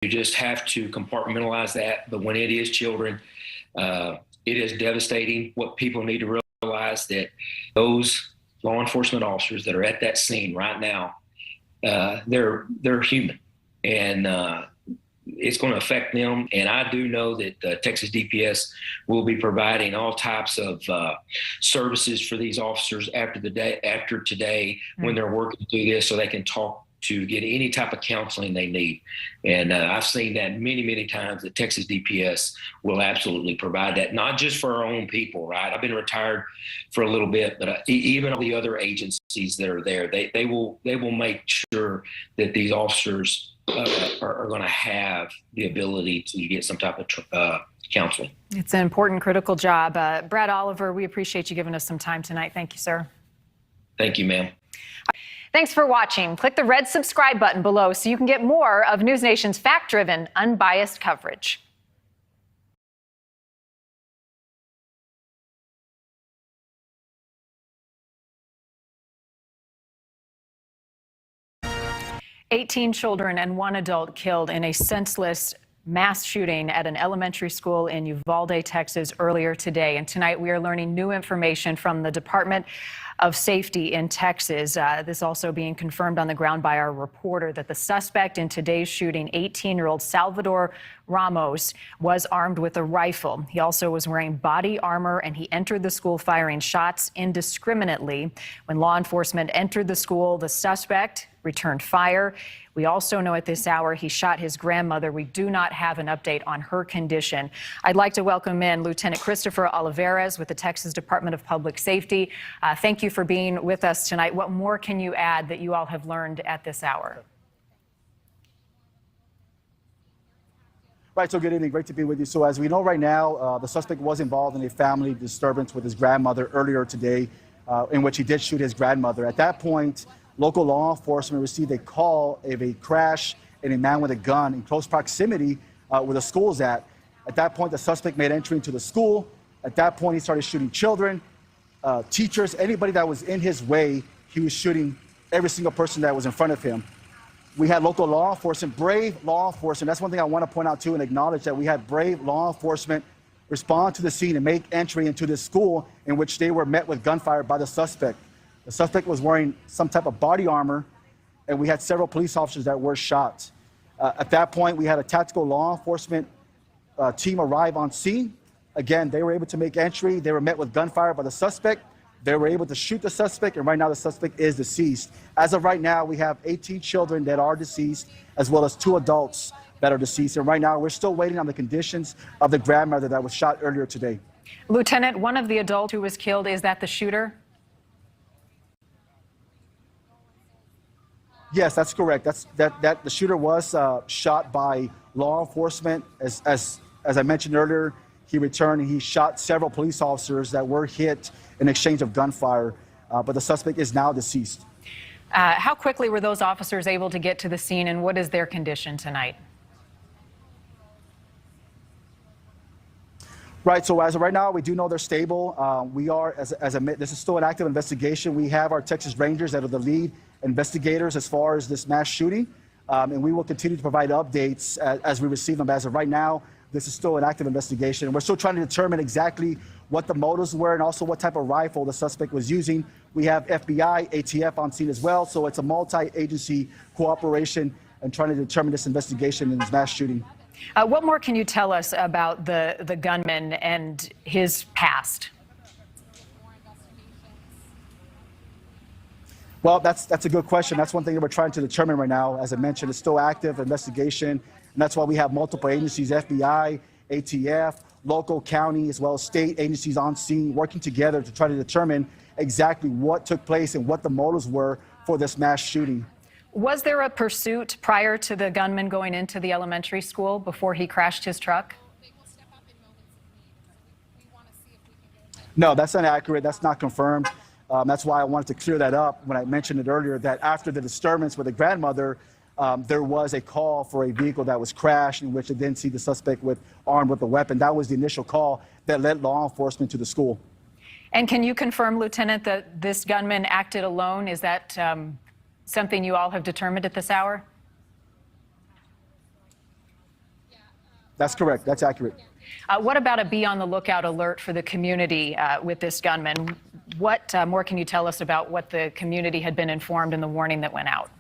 You just have to compartmentalize that. But when it is children, it is devastating. What people need to realize that those law enforcement officers that are at that scene right now, they're human, and it's going to affect them. And I do know that Texas DPS will be providing all types of services for these officers after today when they're working through this, so they can talk to get any type of counseling they need. And I've seen that many times. The Texas DPS will absolutely provide that, not just for our own people, right? I've been retired for a little bit, but even all the other agencies that are there, they will make sure that these officers are going to have the ability to get some type of counseling. It's an important, critical job. Brad Oliver, we appreciate you giving us some time tonight. Thank you, sir. Thank you, ma'am. Thanks for watching. Click the red subscribe button below so you can get more of News Nation's fact-driven, unbiased coverage. "18 children and 1 adult killed in a senseless mass shooting at an elementary school in Uvalde, Texas earlier today. And tonight we are learning new information from the Department of Safety in Texas. This also being confirmed on the ground by our reporter that the suspect in today's shooting, 18-year-old Salvador Ramos, was armed with a rifle. He also was wearing body armor, and he entered the school firing shots indiscriminately. When law enforcement entered the school, the suspect returned fire. We also know at this hour he shot his grandmother. We do not have an update on her condition. I'd like to welcome in Lieutenant Christopher Olivares with the Texas Department of Public Safety. Thank you for being with us tonight. What more can you add that you all have learned at this hour? Right, so good evening. Great to be with you. So as we know right now, the suspect was involved in a family disturbance with his grandmother earlier today, in which he did shoot his grandmother. At that point, local law enforcement received a call of a crash and a man with a gun in close proximity where the school is at. At that point, the suspect made entry into the school. At that point, he started shooting children, teachers, anybody that was in his way. He was shooting every single person that was in front of him. We had local law enforcement, brave law enforcement. That's one thing I want to point out too and acknowledge, that we had brave law enforcement respond to the scene and make entry into this school, in which they were met with gunfire by the suspect. The suspect was wearing some type of body armor, and we had several police officers that were shot. At that point, we had a tactical law enforcement team arrive on scene. Again, they were able to make entry. They were met with gunfire by the suspect. They were able to shoot the suspect, and right now the suspect is deceased. As of right now, we have 18 children that are deceased, as well as 2 adults that are deceased. And right now, we're still waiting on the conditions of the grandmother that was shot earlier today. Lieutenant, one of the adults who was killed, is that the shooter? Yes, that's correct. The shooter was shot by law enforcement. As I mentioned earlier, he returned and he shot several police officers that were hit in exchange of gunfire, but the suspect is now deceased. How quickly were those officers able to get to the scene, and what is their condition tonight? Right, so as of right now, we do know they're stable. This is still an active investigation. We have our Texas Rangers that are the lead investigators as far as this mass shooting, and we will continue to provide updates as we receive them. As of right now, this is still an active investigation, and we're still trying to determine exactly what the motives were and also what type of rifle the suspect was using. We have FBI, ATF on scene as well, so it's a multi-agency cooperation and trying to determine this investigation in this mass shooting. What more can you tell us about the gunman and his past? Well, that's a good question. That's one thing that we're trying to determine right now. As I mentioned, it's still active investigation, and that's why we have multiple agencies, FBI, ATF, local, county, as well as state agencies on scene working together to try to determine exactly what took place and what the motives were for this mass shooting. Was there a pursuit prior to the gunman going into the elementary school before he crashed his truck? No, that's inaccurate. That's not confirmed. That's why I wanted to clear that up when I mentioned it earlier, that after the disturbance with the grandmother, there was a call for a vehicle that was crashed, in which they didn't see the suspect armed with a weapon. That was the initial call that led law enforcement to the school. And can you confirm, Lieutenant, that this gunman acted alone? Is that something you all have determined at this hour? That's correct. That's accurate. What about a be on the lookout alert for the community with this gunman? What more can you tell us about what the community had been informed in the warning that went out?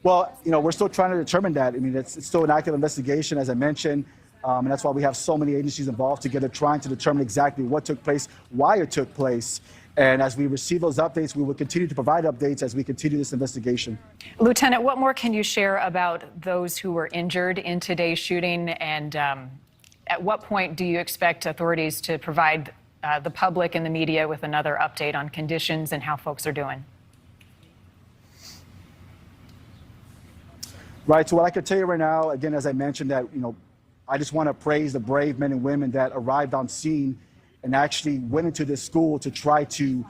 Well, we're still trying to determine that. I mean, it's still an active investigation, as I mentioned, and that's why we have so many agencies involved together trying to determine exactly what took place, why it took place. And as we receive those updates, we will continue to provide updates as we continue this investigation. Lieutenant, what more can you share about those who were injured in today's shooting? And at what point do you expect authorities to provide the public and the media with another update on conditions and how folks are doing? Right. So what I can tell you right now, again, as I mentioned, that, I just want to praise the brave men and women that arrived on scene and actually went into this school to try to,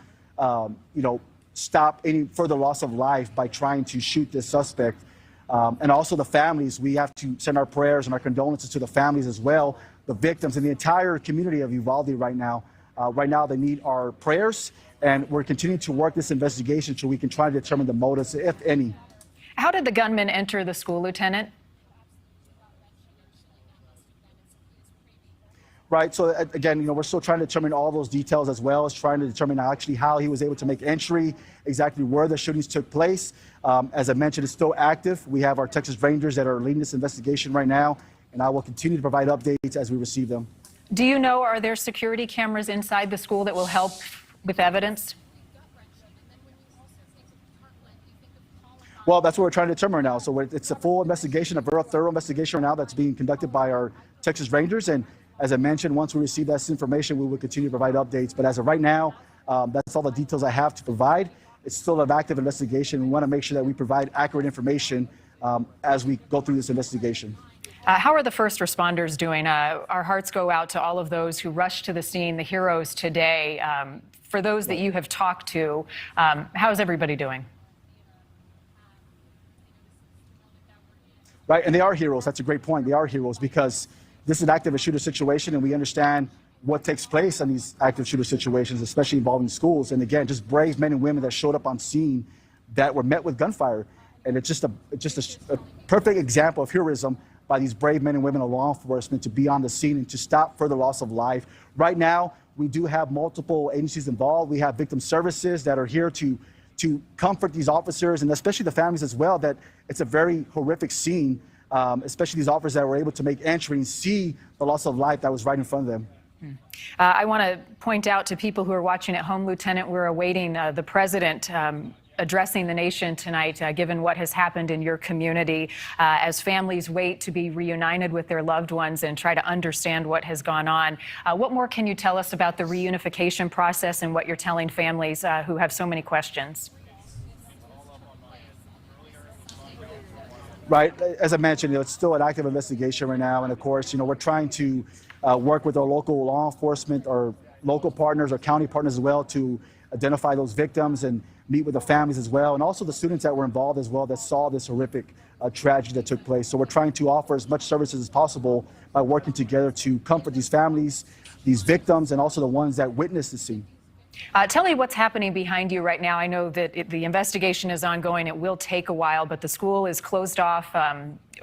stop any further loss of life by trying to shoot this suspect. And also the families, we have to send our prayers and our condolences to the families as well, the victims and the entire community of Uvalde right now. Right now, they need our prayers, and we're continuing to work this investigation so we can try to determine the motives, if any. How did the gunman enter the school, Lieutenant? Right. So again, we're still trying to determine all those details, as well as trying to determine actually how he was able to make entry, exactly where the shootings took place. As I mentioned, it's still active. We have our Texas Rangers that are leading this investigation right now, and I will continue to provide updates as we receive them. Do you know, are there security cameras inside the school that will help with evidence? Well, that's what we're trying to determine right now. So it's a full investigation, a very thorough investigation right now that's being conducted by our Texas Rangers. And as I mentioned, once we receive that information, we will continue to provide updates. But as of right now, that's all the details I have to provide. It's still an active investigation. We want to make sure that we provide accurate information as we go through this investigation. How are the first responders doing? Our hearts go out to all of those who rushed to the scene, the heroes today. For those that you have talked to, how is everybody doing? Right, and they are heroes. That's a great point. They are heroes because this is an active shooter situation, and we understand what takes place in these active shooter situations, especially involving schools. And again, just brave men and women that showed up on scene that were met with gunfire. And it's just a perfect example of heroism by these brave men and women of law enforcement to be on the scene and to stop further loss of life. Right now, we do have multiple agencies involved. We have victim services that are here to comfort these officers and especially the families as well, that it's a very horrific scene, especially these officers that were able to make entry and see the loss of life that was right in front of them. I want to point out to people who are watching at home, Lieutenant, we're awaiting the president addressing the nation tonight, given what has happened in your community, as families wait to be reunited with their loved ones and try to understand what has gone on. What more can you tell us about the reunification process and what you're telling families who have so many questions? Right. As I mentioned, it's still an active investigation right now. And of course, we're trying to work with our local law enforcement, our local partners, our county partners as well, to identify those victims and meet with the families as well, and also the students that were involved as well that saw this horrific tragedy that took place. So we're trying to offer as much services as possible by working together to comfort these families, these victims, and also the ones that witnessed the scene. Tell me what's happening behind you right now. I know that the investigation is ongoing. It will take a while, but the school is closed off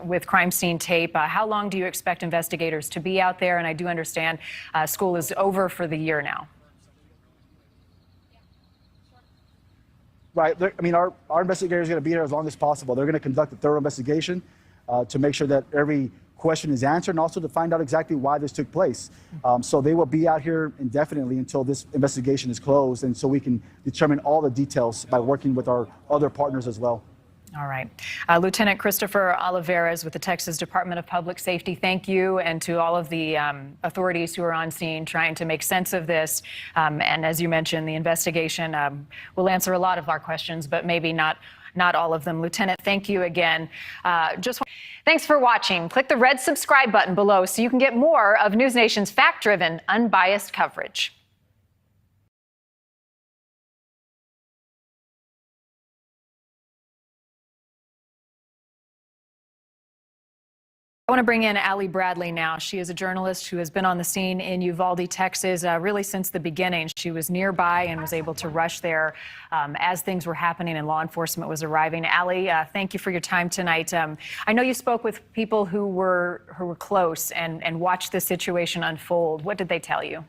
with crime scene tape. How long do you expect investigators to be out there? And I do understand school is over for the year now. Right. I mean, our investigators are going to be here as long as possible. They're going to conduct a thorough investigation to make sure that every question is answered and also to find out exactly why this took place. So they will be out here indefinitely until this investigation is closed, and so we can determine all the details by working with our other partners as well. All right. Lieutenant Christopher Olivares with the Texas Department of Public Safety, thank you, and to all of the authorities who are on scene trying to make sense of this. And as you mentioned, the investigation will answer a lot of our questions, but maybe not all of them. Lieutenant, thank you again. Thanks for watching. Click the red subscribe button below so you can get more of News Nation's fact-driven, unbiased coverage. I want to bring in Allie Bradley now. She is a journalist who has been on the scene in Uvalde, Texas, really since the beginning. She was nearby and was able to rush there as things were happening and law enforcement was arriving. Allie, thank you for your time tonight. I know you spoke with people who were close and watched the situation unfold. What did they tell you?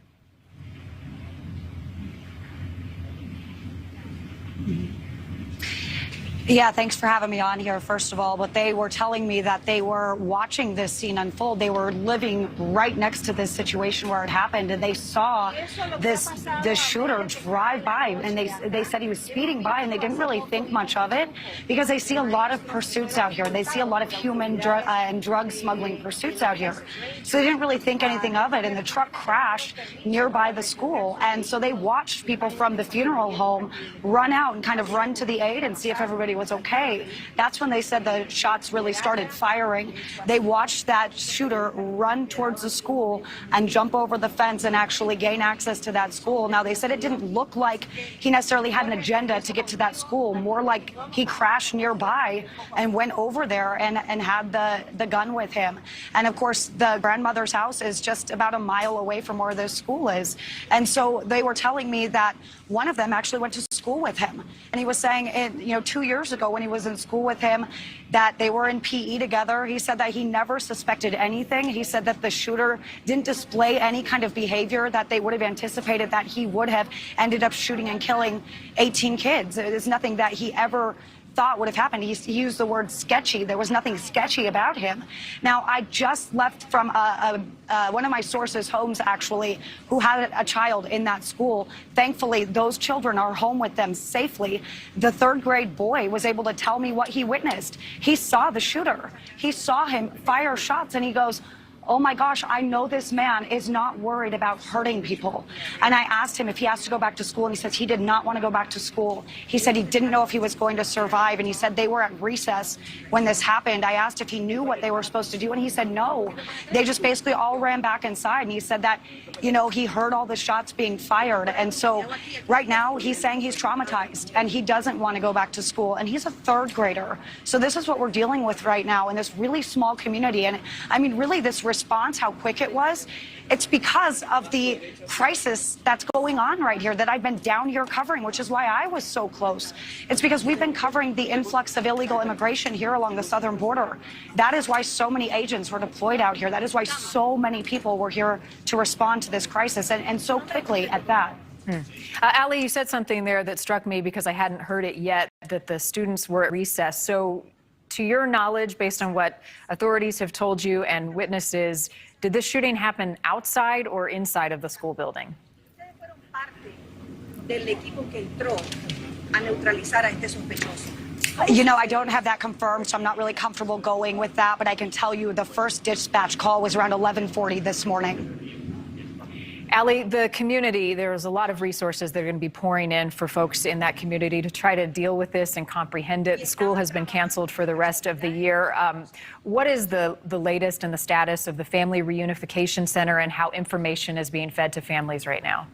Yeah, thanks for having me on here, first of all. But they were telling me that they were watching this scene unfold. They were living right next to this situation where it happened, and they saw this shooter drive by, and they said he was speeding by, and they didn't really think much of it because they see a lot of pursuits out here. They see a lot of human and drug smuggling pursuits out here. So they didn't really think anything of it, and the truck crashed nearby the school. And so they watched people from the funeral home run out and kind of run to the aid and see if everybody was okay. That's when they said the shots really started firing. They watched that shooter run towards the school and jump over the fence and actually gain access to that school. Now, they said it didn't look like he necessarily had an agenda to get to that school, more like he crashed nearby and went over there and had the gun with him. And of course, the grandmother's house is just about a mile away from where the school is. And so they were telling me that one of them actually went to school with him. And he was saying, 2 years ago when he was in school with him, that they were in PE together. He said that he never suspected anything. He said that the shooter didn't display any kind of behavior that they would have anticipated that he would have ended up shooting and killing 18 kids. It is nothing that he ever thought would have happened. He used the word sketchy. There was nothing sketchy about him. Now, I just left from one of my sources' homes, actually, who had a child in that school. Thankfully, those children are home with them safely. The third grade boy was able to tell me what he witnessed. He saw the shooter. He saw him fire shots, and he goes, "Oh my gosh, I know this man is not worried about hurting people." And I asked him if he has to go back to school, and he says he did not want to go back to school. He said he didn't know if he was going to survive, and he said they were at recess when this happened. I asked if he knew what they were supposed to do, and he said no. They just basically all ran back inside, and he said that, he heard all the shots being fired. And so right now he's saying he's traumatized, and he doesn't want to go back to school, and he's a third grader. So this is what we're dealing with right now in this really small community. And I mean, really, this response, how quick it was, it's because of the crisis that's going on right here that I've been down here covering, which is why I was so close. It's because we've been covering the influx of illegal immigration here along the southern border. That is why so many agents were deployed out here. That is why so many people were here to respond to this crisis, and so quickly at that. Allie, you said something there that struck me because I hadn't heard it yet, that the students were at recess. So to your knowledge, based on what authorities have told you and witnesses, did this shooting happen outside or inside of the school building? I don't have that confirmed, so I'm not really comfortable going with that, but I can tell you the first dispatch call was around 11:40 this morning. Allie, the community, there's a lot of resources that are going to be pouring in for folks in that community to try to deal with this and comprehend it. The school has been canceled for the rest of the year. What is the latest and the status of the Family Reunification Center and how information is being fed to families right now?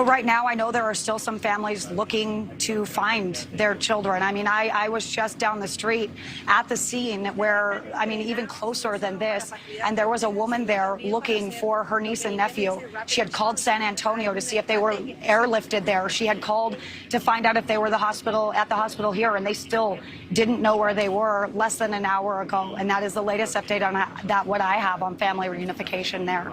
Right now, I know there are still some families looking to find their children. I mean, I was just down the street at the scene where, even closer than this, and there was a woman there looking for her niece and nephew. She had called San Antonio to see if they were airlifted there. She had called to find out if they were at the hospital here, and they still didn't know where they were less than an hour ago. And that is the latest update on that, what I have on family reunification there.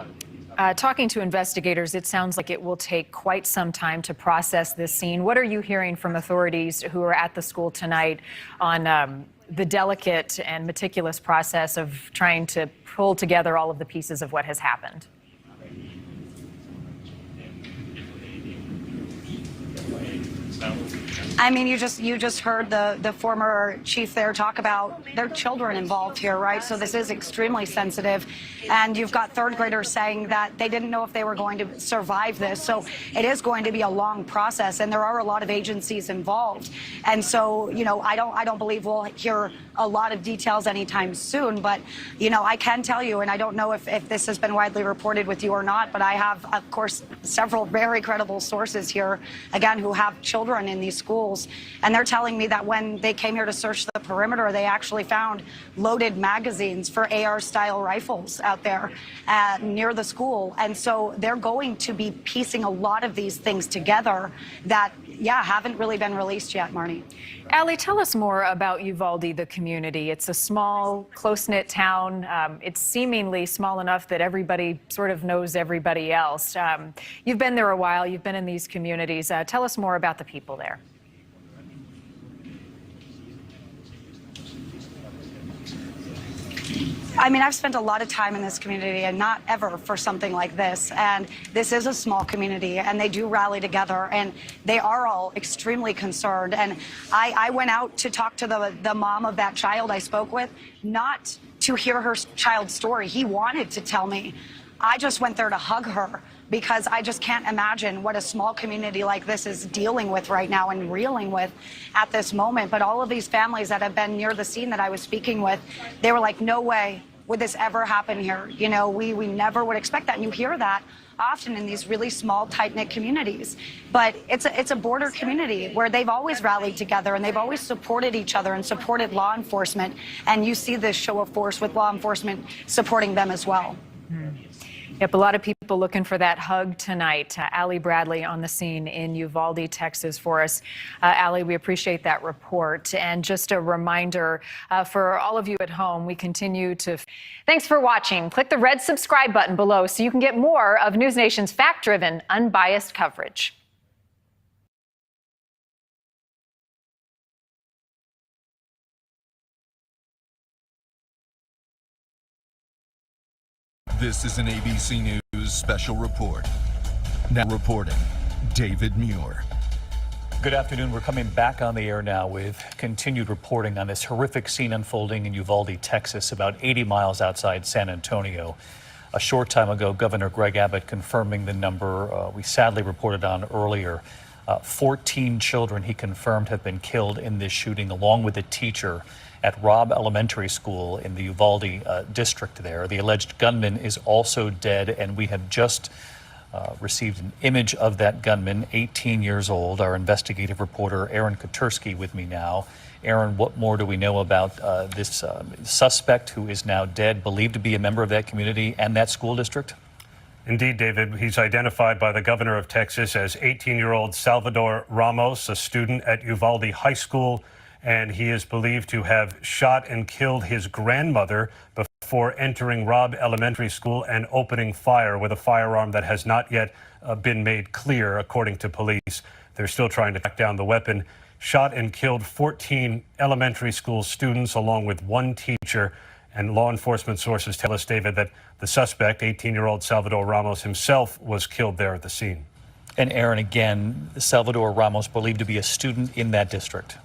Talking to investigators, it sounds like it will take quite some time to process this scene. What are you hearing from authorities who are at the school tonight on the delicate and meticulous process of trying to pull together all of the pieces of what has happened? You just heard the former chief there talk about their children involved here, right? So this is extremely sensitive. And you've got third graders saying that they didn't know if they were going to survive this. So it is going to be a long process, and there are a lot of agencies involved. And so, I don't believe we'll hear a lot of details anytime soon. But, I can tell you, and I don't know if this has been widely reported with you or not, but I have, of course, several very credible sources here, again, who have children in these schools. schools. And they're telling me that when they came here to search the perimeter, they actually found loaded magazines for AR-style rifles out there near the school. And so they're going to be piecing a lot of these things together that, yeah, haven't really been released yet, Marnie. Allie, tell us more about Uvalde, the community. It's a small, close-knit town. It's seemingly small enough that everybody sort of knows everybody else. You've been there a while. You've been in these communities. Tell us more about the people there. I mean, I've spent a lot of time in this community and not ever for something like this. And this is a small community and they do rally together and they are all extremely concerned. And I went out to talk to the mom of that child I spoke with, not to hear her child's story. He wanted to tell me. I just went there to hug her because I just can't imagine what a small community like this is dealing with right now and reeling with at this moment. But all of these families that have been near the scene that I was speaking with, they were like, no way would this ever happen here. You know, we never would expect that. And you hear that often in these really small, tight-knit communities. But it's a border community where they've always rallied together and they've always supported each other and supported law enforcement. And you see this show of force with law enforcement supporting them as well. Yep, a lot of people looking for that hug tonight. Allie Bradley on the scene in Uvalde, Texas for us. Allie, we appreciate that report. And just a reminder for all of you at home, we continue to... Thanks for watching. Click the red subscribe button below so you can get more of News Nation's fact-driven, unbiased coverage. This is an ABC News special report. Now reporting, David Muir. Good afternoon. We're coming back on the air now with continued reporting on this horrific scene unfolding in Uvalde, Texas, about 80 miles outside San Antonio. A short time ago, Governor Greg Abbott confirming the number we sadly reported on earlier. 14 children, he confirmed, have been killed in this shooting, along with a teacher at Robb Elementary School in the Uvalde district there. The alleged gunman is also dead, and we have just received an image of that gunman, 18 years old. Our investigative reporter, Aaron Kotursky, with me now. Aaron, what more do we know about this suspect who is now dead, believed to be a member of that community and that school district? Indeed, David. He's identified by the governor of Texas as 18-year-old Salvador Ramos, a student at Uvalde High School, and he is believed to have shot and killed his grandmother before entering Robb Elementary School and opening fire with a firearm that has not yet been made clear, according to police. They're still trying to track down the weapon. Shot and killed 14 elementary school students along with one teacher. And law enforcement sources tell us, David, that the suspect, 18-year-old Salvador Ramos himself, was killed there at the scene. And Aaron, again, Salvador Ramos believed to be a student in that district.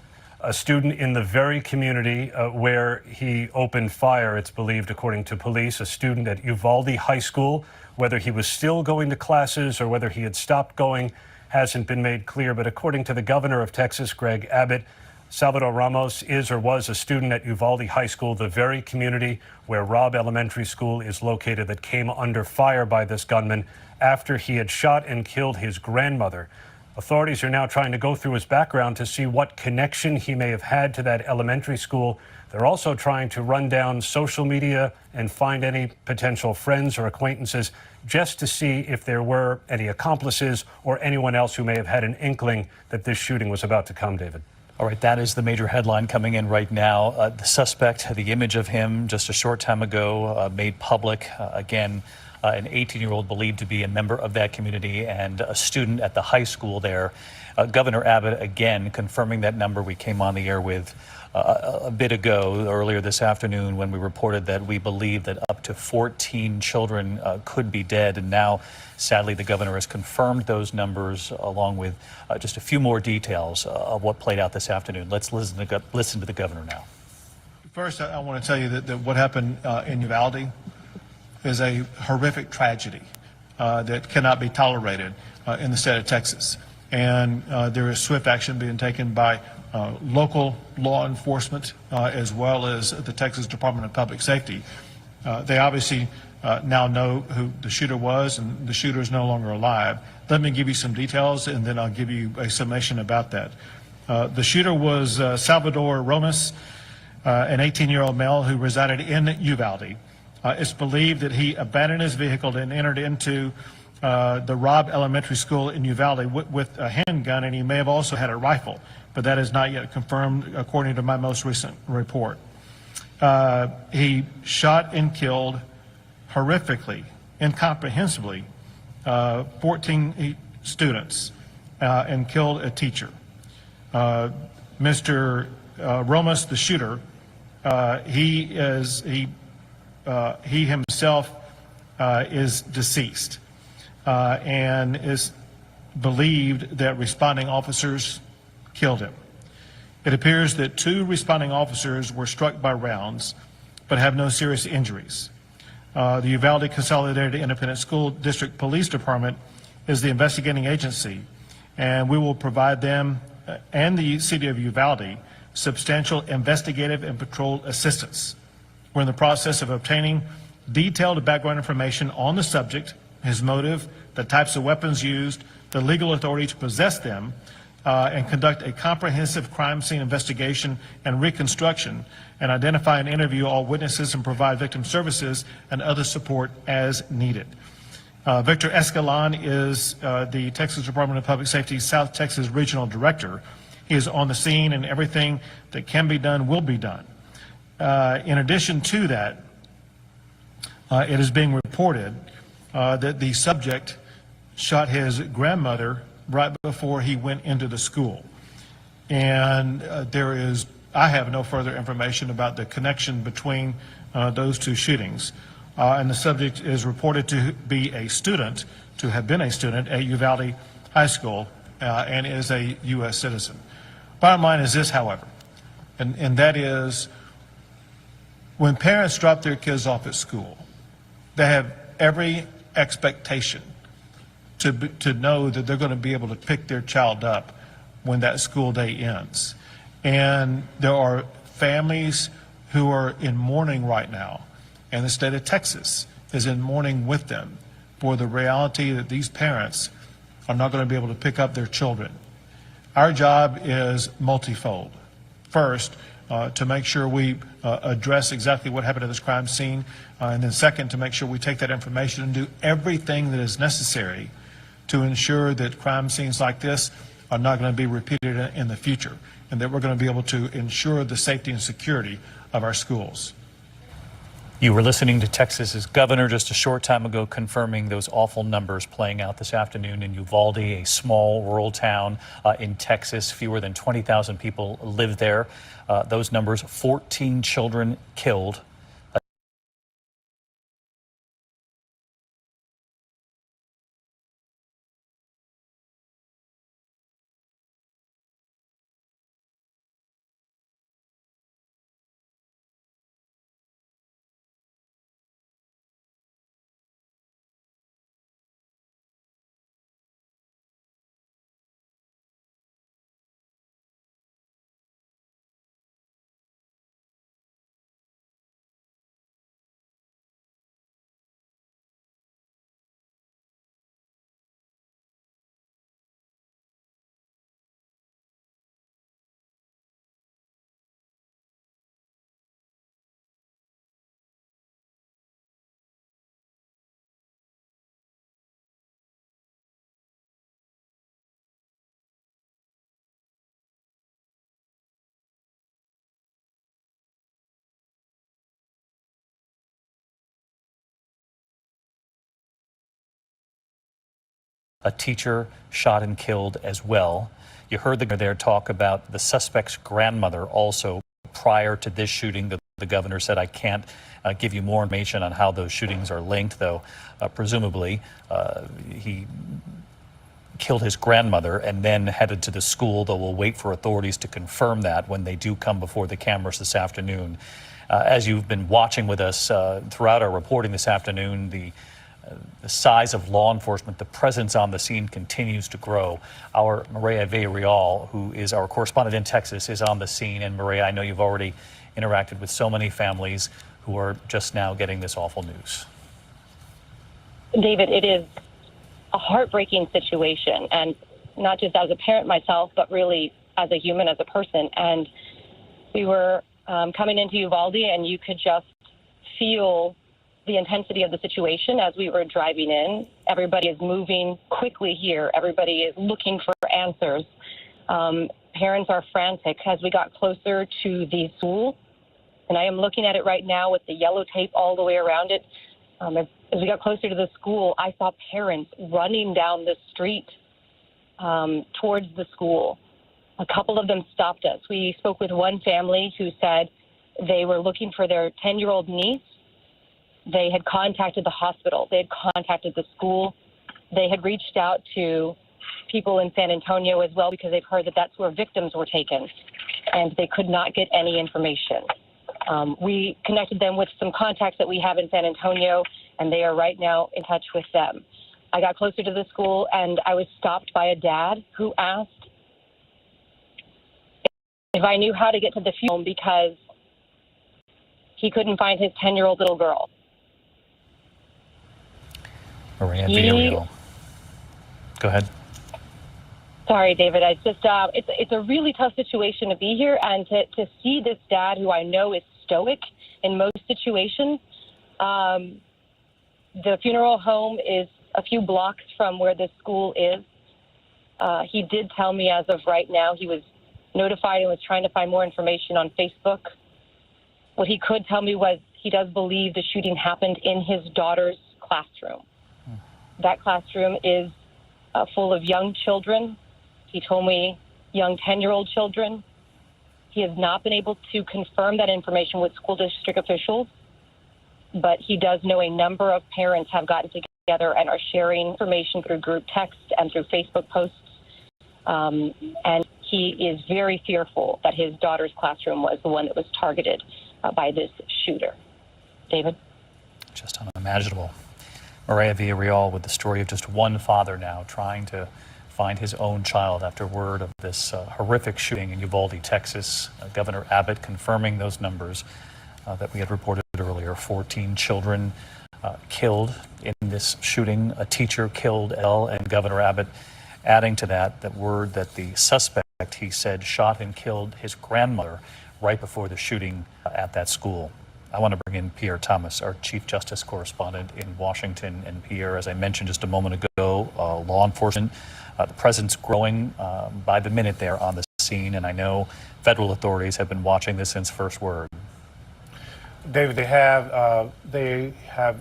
A student in the very community where he opened fire, it's believed, according to police, a student at Uvalde High School. Whether he was still going to classes or whether he had stopped going hasn't been made clear. But according to the governor of Texas, Greg Abbott, Salvador Ramos is or was a student at Uvalde High School, the very community where Robb Elementary School is located, that came under fire by this gunman after he had shot and killed his grandmother. Authorities are now trying to go through his background to see what connection he may have had to that elementary school. They're also trying to run down social media and find any potential friends or acquaintances just to see if there were any accomplices or anyone else who may have had an inkling that this shooting was about to come, David. All right, that is the major headline coming in right now. The suspect, the image of him just a short time ago made public. Again, an 18-year-old believed to be a member of that community and a student at the high school there. Governor Abbott, again, confirming that number we came on the air with a bit ago, earlier this afternoon, when we reported that we believe that up to 14 children could be dead. And now, sadly, the governor has confirmed those numbers, along with just a few more details of what played out this afternoon. Let's listen to the governor now. First, I want to tell you that what happened in Uvalde is a horrific tragedy that cannot be tolerated in the state of Texas. And there is swift action being taken by local law enforcement as well as the Texas Department of Public Safety. They obviously now know who the shooter was, and the shooter is no longer alive. Let me give you some details, and then I'll give you a summation about that. The shooter was Salvador Romas, an 18-year-old male who resided in Uvalde. It's believed that he abandoned his vehicle and entered into the Robb Elementary School in Uvalde with a handgun, and he may have also had a rifle, but that is not yet confirmed according to my most recent report. He shot and killed horrifically, incomprehensibly, 14 students and killed a teacher. Mr. Romas, the shooter, he himself is deceased and is believed that responding officers killed him. It appears that 2 responding officers were struck by rounds but have no serious injuries. The Uvalde Consolidated Independent School District Police Department is the investigating agency, and we will provide them and the city of Uvalde substantial investigative and patrol assistance. We're in the process of obtaining detailed background information on the subject, his motive, the types of weapons used, the legal authority to possess them, and conduct a comprehensive crime scene investigation and reconstruction, and identify and interview all witnesses and provide victim services and other support as needed. Victor Escalon is the Texas Department of Public Safety South Texas Regional Director. He is on the scene, and everything that can be done will be done. In addition to that, it is being reported that the subject shot his grandmother right before he went into the school. And I have no further information about the connection between those 2 shootings. And the subject is reported to be a student, to have been a student at Uvalde High School, and is a U.S. citizen. Bottom line is this, however, and that is, when parents drop their kids off at school, they have every expectation to know that they're going to be able to pick their child up when that school day ends. And there are families who are in mourning right now, and the state of Texas is in mourning with them for the reality that these parents are not going to be able to pick up their children. Our job is multifold. First, to make sure we address exactly what happened at this crime scene, and then second, to make sure we take that information and do everything that is necessary to ensure that crime scenes like this are not going to be repeated in the future, and that we're going to be able to ensure the safety and security of our schools. You were listening to Texas's governor just a short time ago confirming those awful numbers playing out this afternoon in Uvalde, a small rural town in Texas. Fewer than 20,000 people live there. Those numbers, 14 children killed. A teacher shot and killed as well. You heard the governor there talk about the suspect's grandmother also prior to this shooting. The governor said, I can't give you more information on how those shootings are linked, though presumably he killed his grandmother and then headed to the school, though we'll wait for authorities to confirm that when they do come before the cameras this afternoon. As you've been watching with us throughout our reporting this afternoon, the size of law enforcement, the presence on the scene continues to grow. Our Maria Villarreal, who is our correspondent in Texas, is on the scene. And Maria, I know you've already interacted with so many families who are just now getting this awful news. David, it is a heartbreaking situation, and not just as a parent myself, but really as a human, as a person. And we were coming into Uvalde, and you could just feel the intensity of the situation as we were driving in. Everybody is moving quickly here. Everybody is looking for answers. Parents are frantic as we got closer to the school. And I am looking at it right now with the yellow tape all the way around it. As we got closer to the school, I saw parents running down the street towards the school. A couple of them stopped us. We spoke with one family who said they were looking for their 10-year-old niece. They had contacted the hospital. They had contacted the school. They had reached out to people in San Antonio as well because they've heard that that's where victims were taken, and they could not get any information. We connected them with some contacts that we have in San Antonio, and they are right now in touch with them. I got closer to the school, and I was stopped by a dad who asked if I knew how to get to the funeral because he couldn't find his 10-year-old little girl. Maria Villarreal. Go ahead. Sorry, David. It's just it's a really tough situation to be here, and to see this dad, who I know is stoic in most situations. The funeral home is a few blocks from where the school is. He did tell me as of right now he was notified and was trying to find more information on Facebook. What he could tell me was he does believe the shooting happened in his daughter's classroom. That classroom is full of young children. He told me young 10-year-old children. He has not been able to confirm that information with school district officials, but he does know a number of parents have gotten together and are sharing information through group text and through Facebook posts. And he is very fearful that his daughter's classroom was the one that was targeted by this shooter. David? Just unimaginable. Maria Villarreal with the story of just one father now trying to find his own child after word of this horrific shooting in Uvalde, Texas. Governor Abbott confirming those numbers that we had reported earlier. 14 children killed in this shooting, a teacher killed, and Governor Abbott adding to that word that the suspect, he said, shot and killed his grandmother right before the shooting at that school. I want to bring in Pierre Thomas, our Chief Justice Correspondent in Washington. And Pierre, as I mentioned just a moment ago, law enforcement, the presence growing by the minute there on the scene. And I know federal authorities have been watching this since first word. David, they have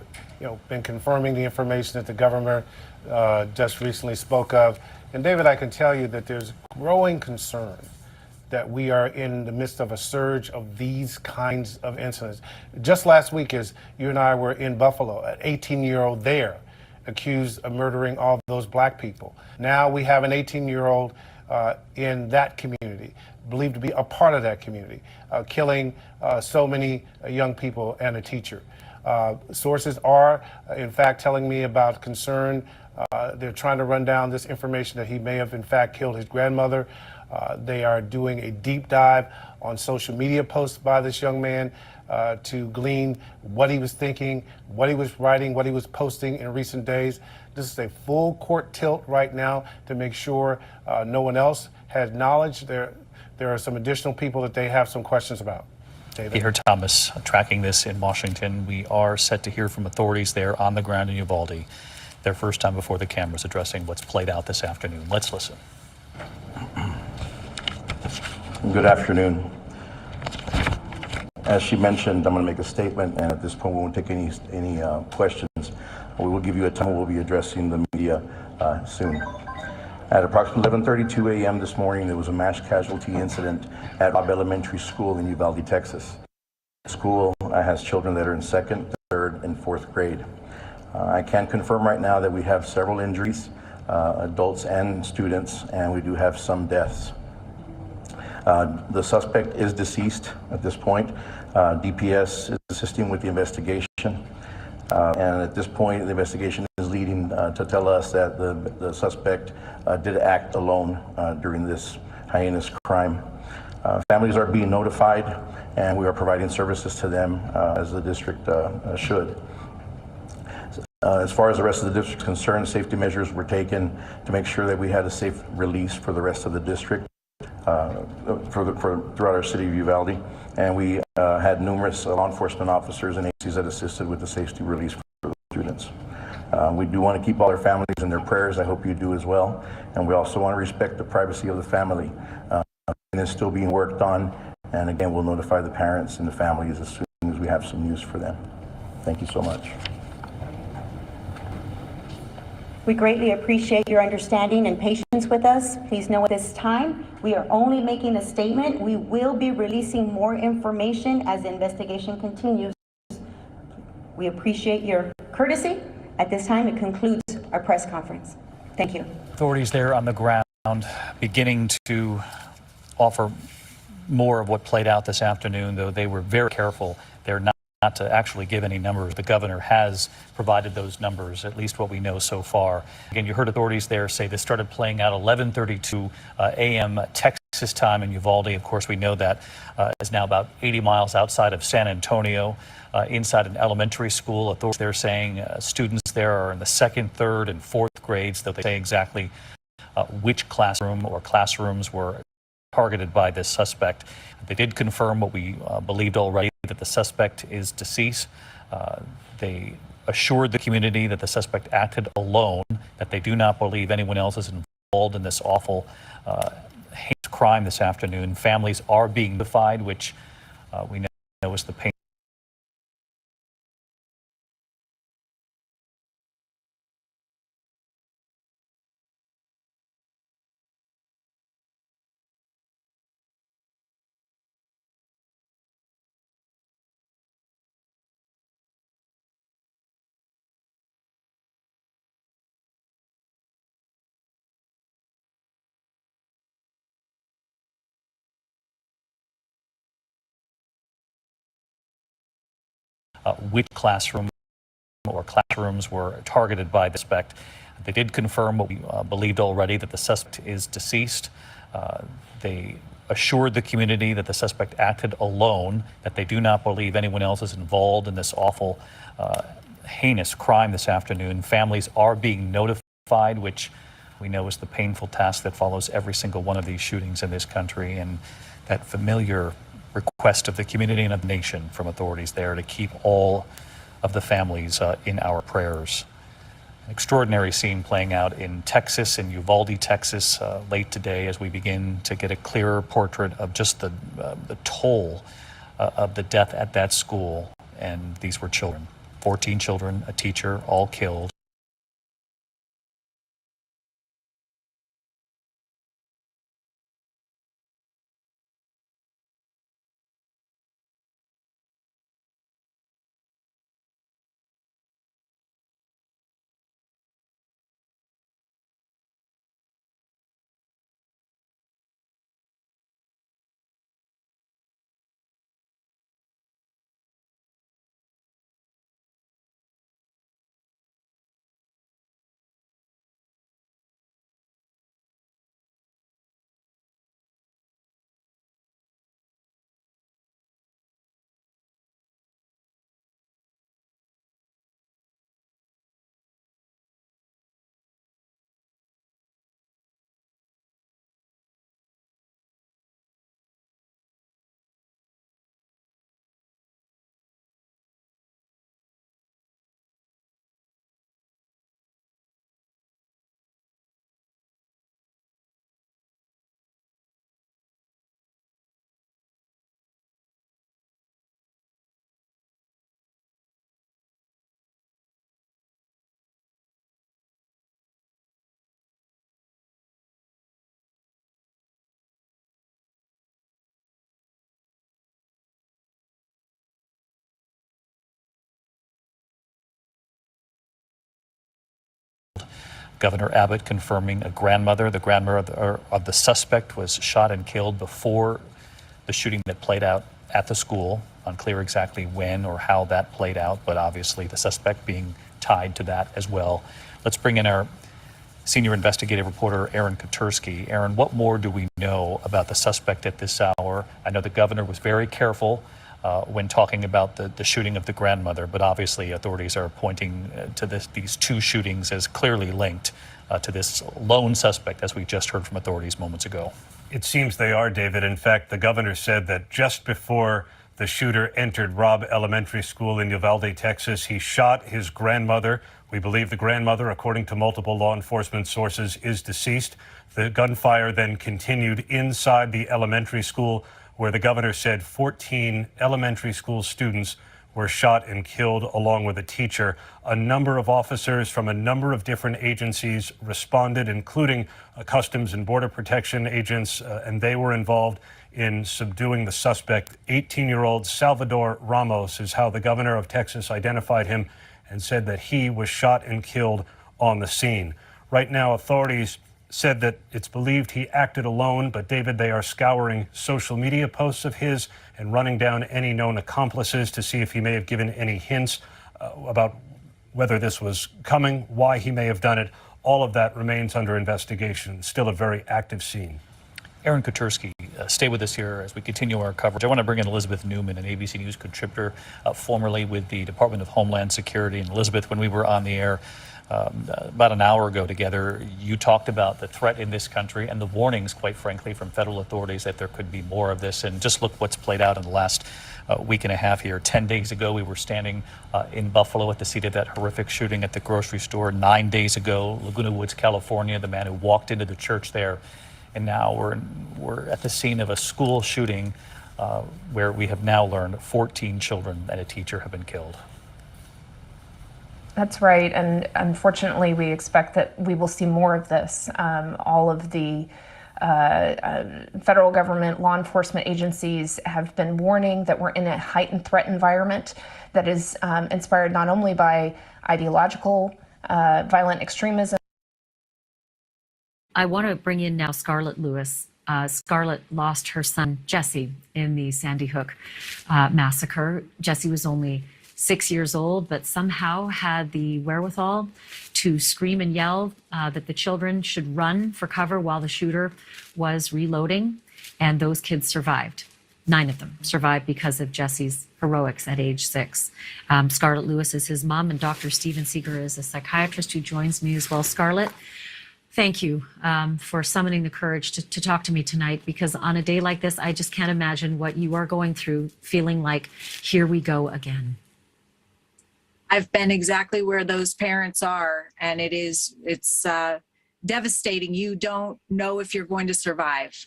been confirming the information that the governor just recently spoke of. And David, I can tell you that there's growing concern that we are in the midst of a surge of these kinds of incidents. Just last week, as you and I were in Buffalo, an 18-year-old there accused of murdering all those black people. Now we have an 18-year-old in that community, believed to be a part of that community, killing so many young people and a teacher. Sources are, in fact, telling me about concern. They're trying to run down this information that he may have, in fact, killed his grandmother. They are doing a deep dive on social media posts by this young man to glean what he was thinking, what he was writing, what he was posting in recent days. This is a full court tilt right now to make sure no one else has knowledge. There are some additional people that they have some questions about. David. Pierre Thomas tracking this in Washington. We are set to hear from authorities there on the ground in Uvalde. Their first time before the cameras addressing what's played out this afternoon. Let's listen. Good afternoon. As she mentioned, I'm going to make a statement, and at this point we won't take any questions. We will give you a time. We'll be addressing the media soon. At approximately 11:32 a.m. this morning, there was a mass casualty incident at Robb Elementary School in Uvalde, Texas. The school has children that are in 2nd, 3rd, and 4th grade. I can confirm right now that we have several injuries, adults and students, and we do have some deaths. The suspect is deceased at this point. DPS is assisting with the investigation. And at this point, the investigation is leading to tell us that the suspect did act alone during this heinous crime. Families are being notified, and we are providing services to them as the district should. As far as the rest of the district is concerned, safety measures were taken to make sure that we had a safe release for the rest of the district. throughout our city of Uvalde, and we had numerous law enforcement officers and agencies that assisted with the safety release for the students. We do want to keep all their families in their prayers. I hope you do as well. And we also want to respect the privacy of the family. And it's still being worked on. And again, we'll notify the parents and the families as soon as we have some news for them. Thank you so much. We greatly appreciate your understanding and patience with us. Please know at this time, we are only making a statement. We will be releasing more information as the investigation continues. We appreciate your courtesy. At this time, it concludes our press conference. Thank you. Authorities there on the ground beginning to offer more of what played out this afternoon, though they were very careful. They're not to actually give any numbers. The governor has provided those numbers, at least what we know so far. Again, you heard authorities there say this started playing out 11:32 a.m. Texas time in Uvalde. Of course, we know that is now about 80 miles outside of San Antonio, inside an elementary school. Authorities there saying students there are in the second, third, and fourth grades, though they say exactly which classroom or classrooms were targeted by this suspect. They did confirm what we believed already, that the suspect is deceased. They assured the community that the suspect acted alone, that they do not believe anyone else is involved in this awful heinous crime this afternoon. Families are being notified, which we know is the pain. Which classroom or classrooms were targeted by the suspect. They did confirm what we believed already, that the suspect is deceased. They assured the community that the suspect acted alone, that they do not believe anyone else is involved in this awful, heinous crime this afternoon. Families are being notified, which we know is the painful task that follows every single one of these shootings in this country, and that familiar request of the community and of the nation from authorities there to keep all of the families in our prayers. An extraordinary scene playing out in Texas, in Uvalde, Texas, late today, as we begin to get a clearer portrait of just the toll of the death at that school. And these were children, 14 children, a teacher, all killed. Governor Abbott confirming the grandmother of the suspect was shot and killed before the shooting that played out at the school. Unclear exactly when or how that played out, but obviously the suspect being tied to that as well. Let's bring in our senior investigative reporter, Aaron Katersky. Aaron, what more do we know about the suspect at this hour? I know the governor was very careful when talking about the shooting of the grandmother, but obviously authorities are pointing to these two shootings as clearly linked to this lone suspect, as we just heard from authorities moments ago. It seems they are, David. In fact, the governor said that just before the shooter entered Robb Elementary School in Uvalde, Texas, he shot his grandmother. We believe the grandmother, according to multiple law enforcement sources, is deceased. The gunfire then continued inside the elementary school, where the governor said 14 elementary school students were shot and killed, along with a teacher. A number of officers from a number of different agencies responded, including Customs and Border Protection agents, and they were involved in subduing the suspect. 18-year-old Salvador Ramos is how the governor of Texas identified him and said that he was shot and killed on the scene. Right now, authorities said that it's believed he acted alone, but David, they are scouring social media posts of his and running down any known accomplices to see if he may have given any hints about whether this was coming, why he may have done it. All of that remains under investigation. Still a very active scene. Aaron Kutursky, stay with us here as we continue our coverage. I want to bring in Elizabeth Newman, an ABC News contributor, formerly with the Department of Homeland Security. And Elizabeth, when we were on the air about an hour ago together, you talked about the threat in this country and the warnings, quite frankly, from federal authorities that there could be more of this. And just look what's played out in the last week and a half here. 10 days ago, we were standing in Buffalo at the seat of that horrific shooting at the grocery store. 9 days ago, Laguna Woods, California, the man who walked into the church there. And now we're at the scene of a school shooting where we have now learned 14 children and a teacher have been killed. That's right, and unfortunately we expect that we will see more of this. All of the federal government law enforcement agencies have been warning that we're in a heightened threat environment that is inspired not only by ideological violent extremism. I want to bring in now Scarlett Lewis. Scarlett lost her son, Jesse, in the Sandy Hook massacre. Jesse was only 6 years old, but somehow had the wherewithal to scream and yell that the children should run for cover while the shooter was reloading. And those kids survived. 9 of them survived because of Jesse's heroics at age 6. Scarlett Lewis is his mom, and Dr. Steven Seeger is a psychiatrist who joins me as well. Scarlett, thank you for summoning the courage to talk to me tonight, because on a day like this, I just can't imagine what you are going through, feeling like, here we go again. I've been exactly where those parents are, and it's devastating. You don't know if you're going to survive.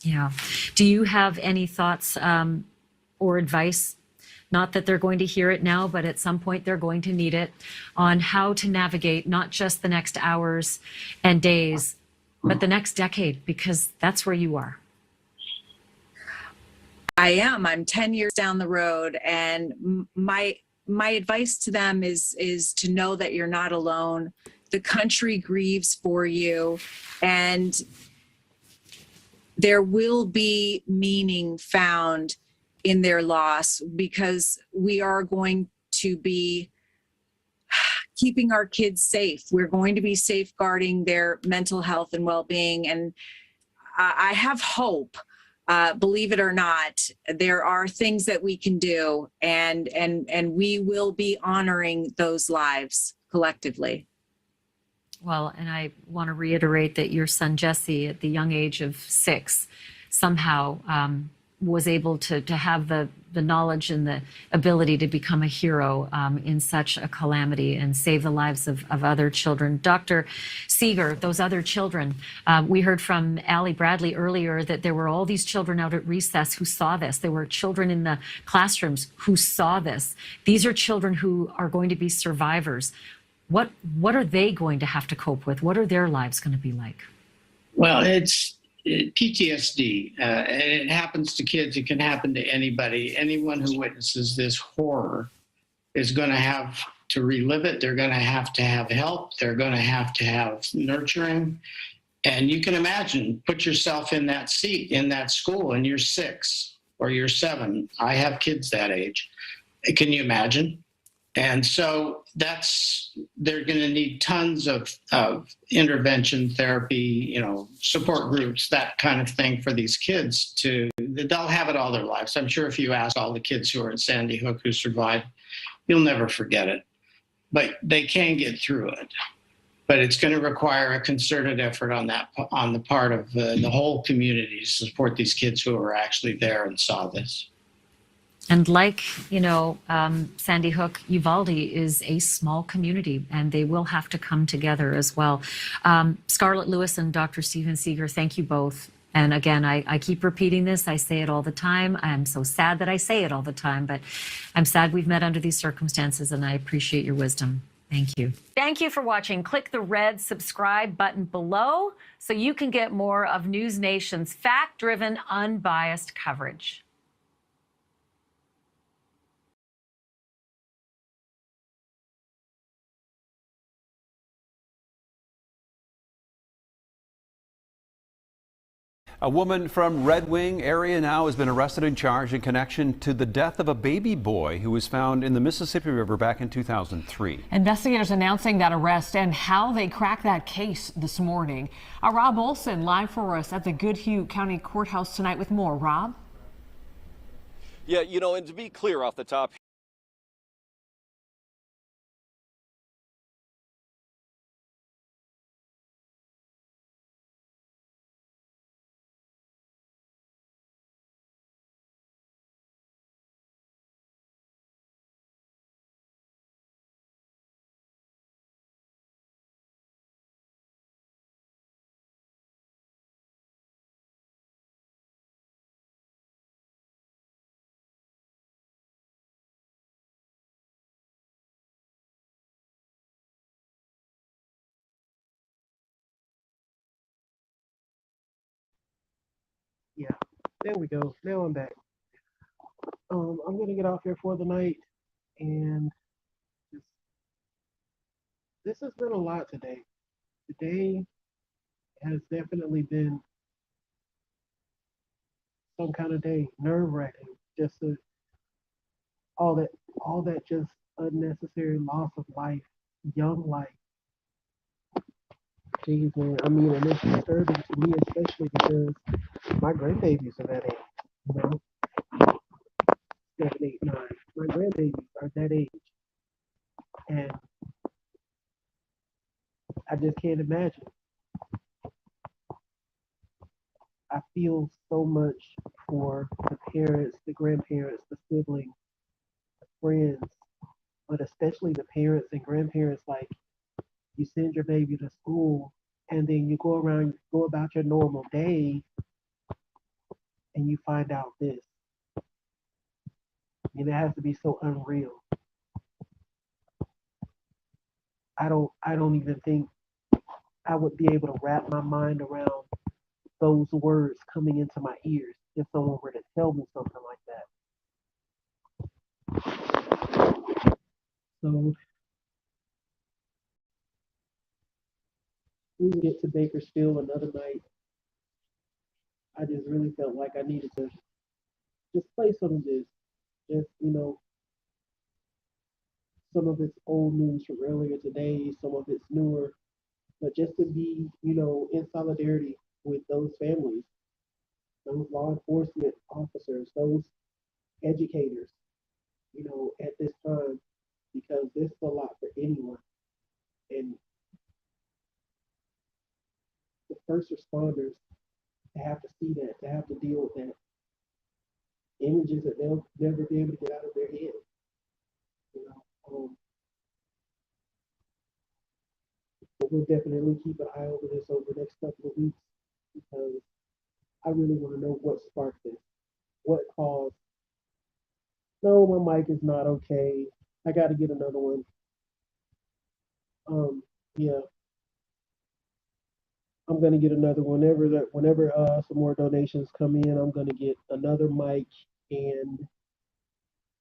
Yeah. Do you have any thoughts or advice? Not that they're going to hear it now, but at some point they're going to need it, on how to navigate not just the next hours and days, but the next decade, because that's where you are. I am. I'm 10 years down the road, and my advice to them is to know that you're not alone. The country grieves for you, and there will be meaning found in their loss, because we are going to be keeping our kids safe. We're going to be safeguarding their mental health and well-being. And I have hope. Believe it or not, there are things that we can do, and we will be honoring those lives collectively. Well, and I want to reiterate that your son, Jesse, at the young age of 6, somehow was able to have the knowledge and the ability to become a hero in such a calamity and save the lives of other children. Dr. Seeger, those other children, we heard from Allie Bradley earlier that there were all these children out at recess who saw this. There were children in the classrooms who saw this. These are children who are going to be survivors. What are they going to have to cope with? What are their lives going to be like? Well, it's PTSD, and it happens to kids. It can happen to anybody. Anyone who witnesses this horror is going to have to relive it. They're going to have help. They're going to have nurturing. And you can imagine, put yourself in that seat, in that school, and you're 6 or you're 7. I have kids that age. Can you imagine? And so they're going to need tons of intervention, therapy, support groups, that kind of thing for these kids to they'll have it all their lives. I'm sure if you ask all the kids who are in Sandy Hook who survived, you'll never forget it. But they can get through it. But it's going to require a concerted effort on the part of the whole community to support these kids who are actually there and saw this. And like, Sandy Hook, Uvalde is a small community, and they will have to come together as well. Scarlett Lewis and Dr. Stephen Seeger, thank you both. And again, I keep repeating this. I say it all the time. I'm so sad that I say it all the time, but I'm sad we've met under these circumstances, and I appreciate your wisdom. Thank you. Thank you for watching. Click the red subscribe button below so you can get more of News Nation's fact-driven, unbiased coverage. A woman from Red Wing area now has been arrested and charged in connection to the death of a baby boy who was found in the Mississippi River back in 2003. Investigators announcing that arrest and how they cracked that case this morning. Rob Olson live for us at the Goodhue County Courthouse tonight with more. Rob? Yeah, and to be clear off the top, Yeah, there we go. Now I'm back. I'm gonna get off here for the night, and this has been a lot today. Today has definitely been some kind of day, nerve-wracking. Just all that just unnecessary loss of life, young life. Jeez, man. I mean, and it's disturbing to me, especially because my grandbabies are that age. 7, 8, 9. My grandbabies are that age, and I just can't imagine. I feel so much for the parents, the grandparents, the siblings, the friends, but especially the parents and grandparents. Like, you send your baby to school, and then you go about your normal day, and you find out this. And it has to be so unreal. I don't even think I would be able to wrap my mind around those words coming into my ears if someone were to tell me something like that. So we get to Bakersfield another night. I just really felt like I needed to just play some of this. Just, some of it's old news from earlier today, some of it's newer, but just to be, in solidarity with those families, those law enforcement officers, those educators, at this time, because this is a lot for anyone. And the first responders, to have to see that, to have to deal with that, images that they'll never be able to get out of their head. But we'll definitely keep an eye over this over the next couple of weeks, because I really want to know what sparked this. What caused, no, my mic is not okay. I got to get another one. Yeah, I'm gonna get another one. Whenever some more donations come in, I'm gonna get another mic and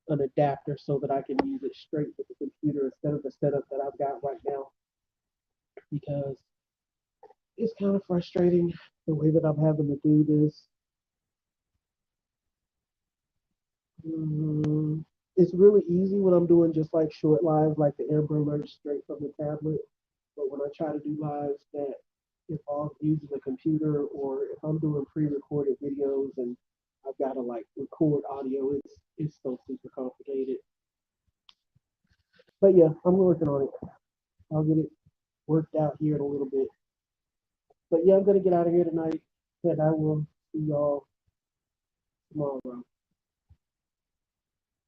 an adapter so that I can use it straight with the computer instead of the setup that I've got right now, because it's kind of frustrating the way that I'm having to do this. It's really easy when I'm doing just like short lives, like the Amber Alert straight from the tablet. But when I try to do lives that involve using the computer, or if I'm doing pre-recorded videos and I've got to like record audio. It's so super complicated. But yeah, I'm working on it. I'll get it worked out here in a little bit. But yeah, I'm gonna get out of here tonight, and I will see y'all tomorrow.